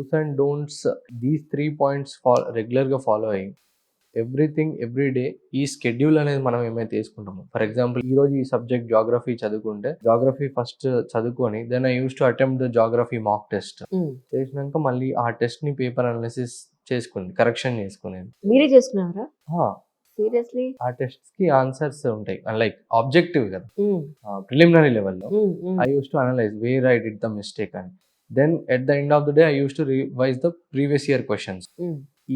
Dos and don'ts, these 3 points రెగ్యులర్‌గా follow అయ్యి everything every day ఈ షెడ్యూల్ అనేది మనం ఏమైతే వేసుకుంటామో, ఫర్ ఎగ్జాంపుల్ ఈరోజు ఈ సబ్జెక్ట్ జాగ్రఫీ చదువుకుంటే జాగ్రఫీ ఫస్ట్ చదువుకొని then I use to attempt the geography mock test. చేసినాక మళ్ళీ ఆ టెస్ట్ ని పేపర్ అనాలిసిస్ చేసుకుని కరెక్షన్ చేసుకునేది. మీరే చేసుకున్నారా? సీరియస్లీ? ఆ టెస్ట్స్ కి ఆన్సర్స్ ఉంటాయి, లైక్ ఆబ్జెక్టివ్ కదా, ప్రిలిమినరీ లెవెల్లో I use to analyse where I did the mistake అని. Then at the end of the day I use to revise the previous year questions.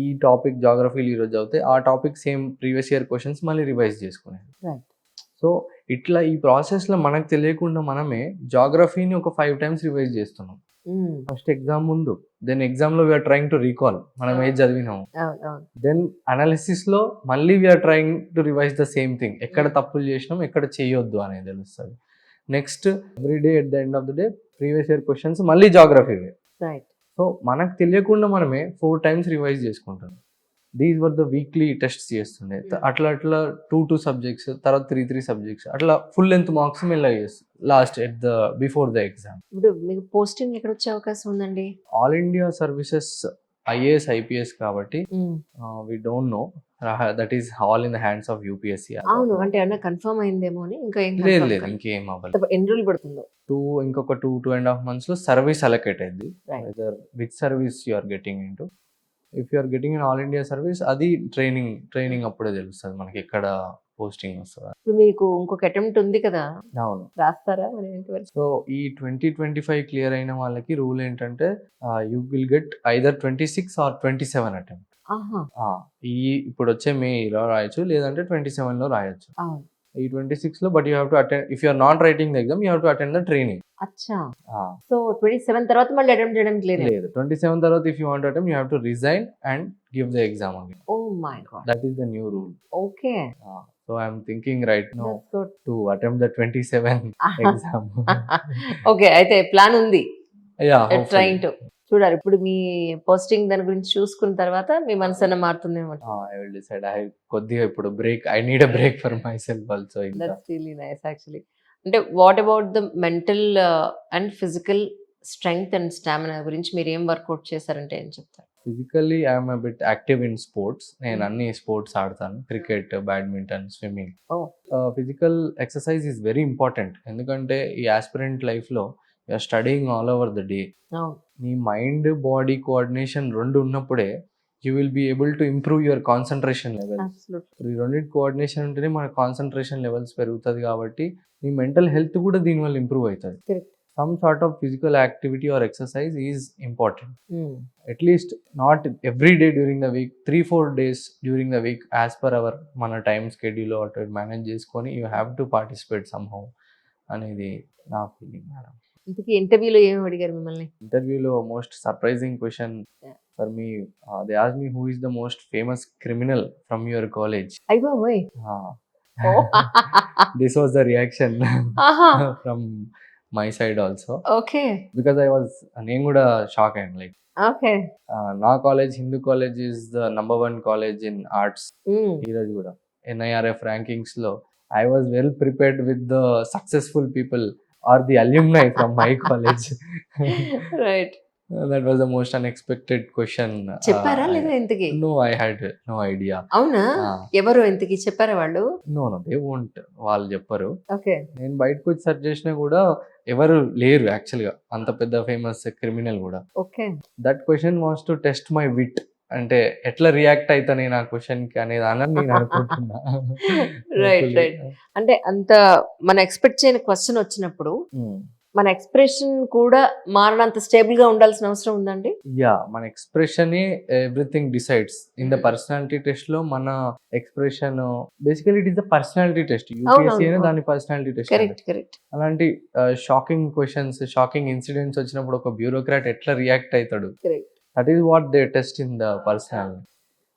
ఈ టాపిక్ జాగ్రఫీలు ఈరోజు చదివితే ఆ topic same previous year questions మళ్ళీ revise చేసుకునేది. So ఇట్లా ఈ ప్రాసెస్లో మనకు తెలియకుండా మనమే జాగ్రఫీని ఒక 5 times రివైజ్ చేస్తున్నాం. ఫస్ట్ ఎగ్జామ్ ముందు, దెన్ ఎగ్జామ్లో వీఆర్ ట్రయింగ్ టు రీకాల్ మనం ఏది చదివినాము. దెన్ అనాలిసిస్లో మళ్ళీ we are trying to revise the same thing, ఎక్కడ తప్పులు చేసినాం ఎక్కడ చేయొద్దు అనేది తెలుస్తుంది. Next every day at the end of the day previous year questions మళ్ళీ జాగ్రఫీ. సో మనకు తెలియకుండా మనమే 4 times రివైజ్ చేసుకుంటాం. These were the weekly tests చేస్తుండే. అట్లా 2 సబ్జెక్ట్స్, తర్వాత 3 సబ్జెక్ట్స్, అట్లా ఫుల్ లెంత్ మార్క్స్ మెల్లగా చేస్తాం last at the before the exam. ఇప్పుడు మీకు పోస్టింగ్ ఎక్కడ వచ్చే అవకాశం ఉందండి? All India services IAS IPS కాబట్టి we don't know, that is all in the hands of UPSC. అవును, అంటే అన్న కన్ఫర్మ్ అయిందేమో అని. ఇంకా లేదు ఇంకేం అవ్వలేదు. ఎన్ని రోజులు పడుతుందో? ఇంకొక 2.5 months లో సర్వీస్ అలొకేట్ అయింది. Which service you are getting into. If you are getting in all India service, అది ట్రైనింగ్ అప్పుడే తెలుస్తుంది మనకి ఎక్కడ పోస్టింగ్ వస్తుంది. ఇప్పుడు మీకు ఇంకొక అటెంప్ట్ ఉంది కదా? అవును, రాస్తారా? సో ఈ 2025 క్లియర్ అయిన వాళ్ళకి రూల్ ఏంటంటే you will get either 26 or 27 attempt. ఈ ఇప్పుడు వచ్చే మేలో రాయొచ్చు, లేదంటే 27 లో రాయొచ్చు. ఈ 26 లో, but you have to attend, if you are not writing the exam you have to attend the training. అచ్చా, సో 27 తర్వాత మళ్ళీ అటెంప్ట్ చేయడానికి లేదు. 27 తర్వాత if you want to attempt you have to resign and give the exam again. Oh my god, that is the new rule. Okay. So I am thinking right now to attempt the 27 exam. Okay, అయితే plan ఉంది. Yeah, trying to చూడాలి. ఇప్పుడు మీ posting దాని గురించి చూసుకున్న తర్వాత మీ మనసు అన్న మారుతుందేమో. I will decide. కొద్దిగా ఇప్పుడు break, I need a break for my self also. That's really nice actually. అంటే what about the mental and physical strength and stamina గురించి మీరు ఏం వర్కౌట్ చేశారంటే ఏం చెప్తారు? Physically I'm a bit active in sports. నేను అన్ని స్పోర్ట్స్ ఆడతాను, cricket, badminton, swimming. Physical exercise is very important, ఎందుకంటే ఈ ఆస్పిరెంట్ లైఫ్లో you're studying all over the day. నీ మైండ్ బాడీ కోఆర్డినేషన్ 2 ఉన్నప్పుడే you will be able to improve your concentration levels. ఈ 2 coordination ఉంటేనే మన కాన్సన్ట్రేషన్ లెవెల్స్ పెరుగుతుంది, కాబట్టి నీ మెంటల్ హెల్త్ కూడా దీనివల్ల ఇంప్రూవ్ అవుతుంది. Some sort of physical activity or exercise is important. At least not every day during the week, 3-4 days during the week as per our మన టైం స్కెడ్యూల్ అటు మేనేజ్ చేసుకొని you have to participate somehow అనేది నా feeling madam. ఇంటర్వ్యూలో ఏం అడిగారు మిమ్మల్ని? ఇంటర్వ్యూలో most surprising question for me, they asked me who is the most famous criminal from your college. అయ్యబాబోయ్. This was the reaction from my side also. Okay. Because నేను కూడా షాక్ అయ్యాను. లైక్ నా college, Hindu college is the #1 college in arts. ఈరోజు కూడా NIRF rankings లో I was well prepared with the successful people or the alumni from my college. Right. That was the most unexpected question. చెప్పారా లేదా ఇంతకి? No, I had no idea. అవునా? ఎవరు ఇంతకి చెప్పారా వాళ్ళు? No, they won't. వాళ్ళు చెప్పరు. ఓకే. నేను బయటకు వచ్చి సెర్చ్ చేసినా కూడా ఎవరు లేరు యాక్చువల్గా, అంత పెద్ద ఫేమస్ క్రిమినల్ కూడా. Okay. That question was to test my wit, అంటే ఎట్లా రియాక్ట్ అవుతా నేను ఆ క్వశ్చన్ కి అనేది అని నేను అనుకుంటున్నా. రైట్. అంటే అంత మన ఎక్స్పెక్ట్ చేయని క్వశ్చన్ వచ్చినప్పుడు మన ఎక్స్ప్రెషన్ కూడా మారనంత స్టేబుల్ గా ఉండాల్సిన అవసరం ఉందండి. యా, మన expression everything decides. In the personality test లో మన expression basically it is the personality test. UPSC అనే దాని పర్సనాలిటీ టెస్ట్. కరెక్ట్. అలాంటి షాకింగ్ క్వశ్చన్స్, షాకింగ్ ఇన్సిడెంట్స్ వచ్చినప్పుడు ఒక బ్యూరోక్రాట్ ఎట్లా రియాక్ట్ అవుతాడు, that is what they test in the personality.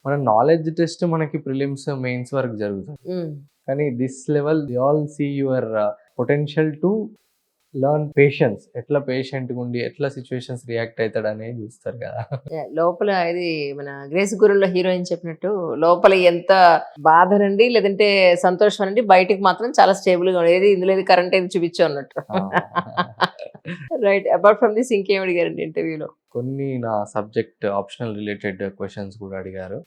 మన నాలెడ్జ్ టెస్ట్ మనకి ప్రిలిమ్స్, మెయిన్స్ వరకు జరుగుతుంది, కానీ this level they all see your potential to learn patience, ఎట్లా పేషెంట్గా ఉండి ఎట్లా సిచ్యువేషన్స్ రియాక్ట్ అవుతాడు అనేది చూస్తారు కదా. లోపల ఇది మన గ్రేస్ గురుల్లో హీరోయిన్ చెప్పినట్టు లోపల ఎంత బాధనండి లేదంటే సంతోషం అండి బయటికి మాత్రం చాలా స్టేబుల్ గా ఉండేది ఇందులో ఏది కరెంట్ ఏది చూపించు అన్నట్టు. రైట్. అపార్ట్ ఫ్రమ్ దిస్ ఇంకేం అడిగారండి ఇంటర్వ్యూలో? కొన్ని నా సబ్జెక్ట్ ఆప్షనల్ రిలేటెడ్ క్వశ్చన్స్ కూడా అడిగారు.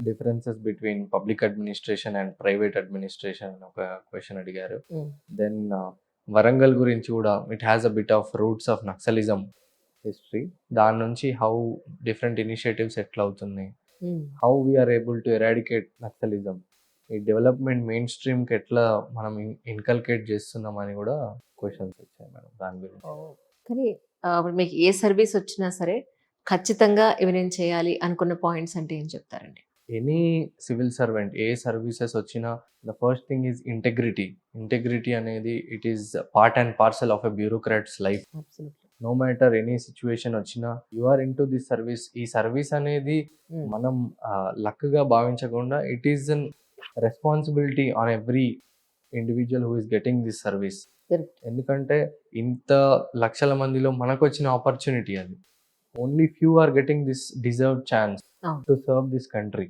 Differences between public administration and private administration అని ఒక క్వశ్చన్ అడిగారు. దెన్ వరంగల్ గురించి కూడా it has a bit of roots of naxalism history. దాని నుంచి హౌ డిఫరెంట్ ఇనిషియేటివ్స్ ఎట్లా అవుతున్నాయి, how we are able to eradicate naxalism, ఈ డెవలప్మెంట్ మెయిన్ స్ట్రీమ్కి ఎట్లా మనం ఇన్కల్కేట్ చేస్తున్నాం అని కూడా క్వశ్చన్స్ వచ్చాయి మేడం దాని గురించి. కానీ ఇప్పుడు మీకు ఏ సర్వీస్ వచ్చినా సరే ఖచ్చితంగా ఇవి నేను చేయాలి అనుకున్న పాయింట్స్ అంటే ఏం చెప్తారండి? ఎనీ సివిల్ సర్వెంట్ ఏ సర్వీసెస్ వచ్చినా the first thing is integrity. Integrity అనేది it is part and parcel of a bureaucrat's life. No matter any situation వచ్చినా you are into this service. ఈ సర్వీస్ అనేది మనం లక్గా భావించకుండా it is an responsibility on every individual who is getting this service. ఎందుకంటే ఇంత లక్షల మందిలో మనకు వచ్చిన ఆపర్చునిటీ అది. Only few are getting this deserve chance to serve this country.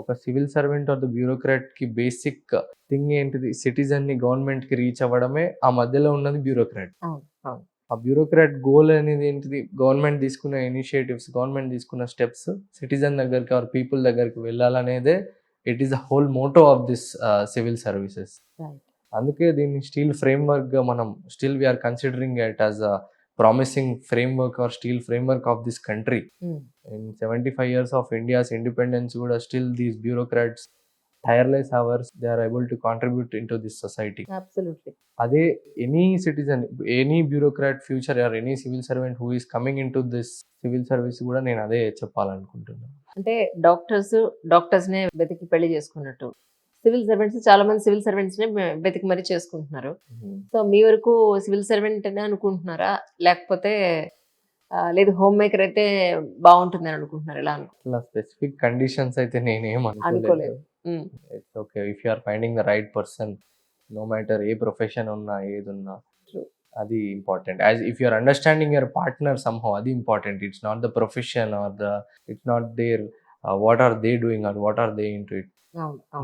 ఒక civil servant or the bureaucrat కి బేసిక్ థింగ్ ఏంటిది, సిటిజన్ ని గవర్నమెంట్ కి రీచ్ అవ్వడమే. ఆ మధ్యలో ఉన్నది బ్యూరోక్రాట్. ఆ బ్యూరోక్రాట్ గోల్ అనేది ఏంటిది, గవర్నమెంట్ తీసుకున్న ఇనిషియేటివ్స్, గవర్నమెంట్ తీసుకున్న స్టెప్స్ సిటిజన్ దగ్గరికి ఆర్ పీపుల్ దగ్గరికి వెళ్ళాలనేదే it is the whole motto of this civil services. అందుకే దీన్ని స్టీల్ ఫ్రేమ్వర్క్గా మనం still we are considering it as a promising framework or steel framework of this country. In 75 years of India's independence కూడా still these bureaucrats tireless hours they are able to contribute into this society. Absolutely. అదే any citizen, any bureaucrat future or any civil servant who is coming in to this civil service కూడా నేను అదే చెప్పాలనుకుంటున్నాను. అంటే doctors నే వెతికి పెళ్లి చేసుకున్నట్టు సివిల్ సర్వెంట్స్ చాలా మంది సివిల్ సర్వెంట్స్ నే వెతికి మరీ చేసుకుంటున్నారు. సో మీ వరకు సివిల్ సర్వెంట్ అనే అనుకుంటున్నారా, లేకపోతే లేదు హోమ్ మేకర్ అయితే బాగుంటుంది అని అనుకుంటున్నారు? ఎలా అట్లా స్పెసిఫిక్ కండిషన్స్ అయితే నేనేం అనుకోలేదు. It's okay if you are finding the right person, no matter ఏ ప్రొఫెషన్ ఉన్నా ఏది ఉన్నా అది important. As if you are understanding your partner somehow, అది important. It's not the profession or the it's not there what are they doing or what are they into it.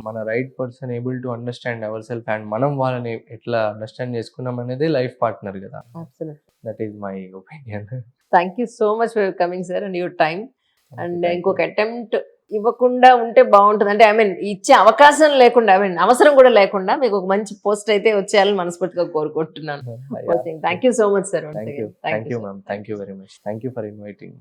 మన right person able to understand our self and మనం వాళ్ళని ఎట్లా understand చేసుకున్నాం అనేది life partner కదా. That is my opinion. Thank you so much for coming sir and your time. And ఇంకొక attempt ఇవ్వకుండా ఉంటే బాగుంటుంది, అంటే ఐ మీన్ ఇచ్చే అవకాశం లేకుండా, ఐ మీన్ అవసరం కూడా లేకుండా మీకు ఒక మంచి పోస్ట్ అయితే వచ్చేయాలని మనస్ఫూర్తిగా కోరుకుంటున్నాను. Thank you so much sir. Thank you ma'am. Thank you very much. Thank you for inviting.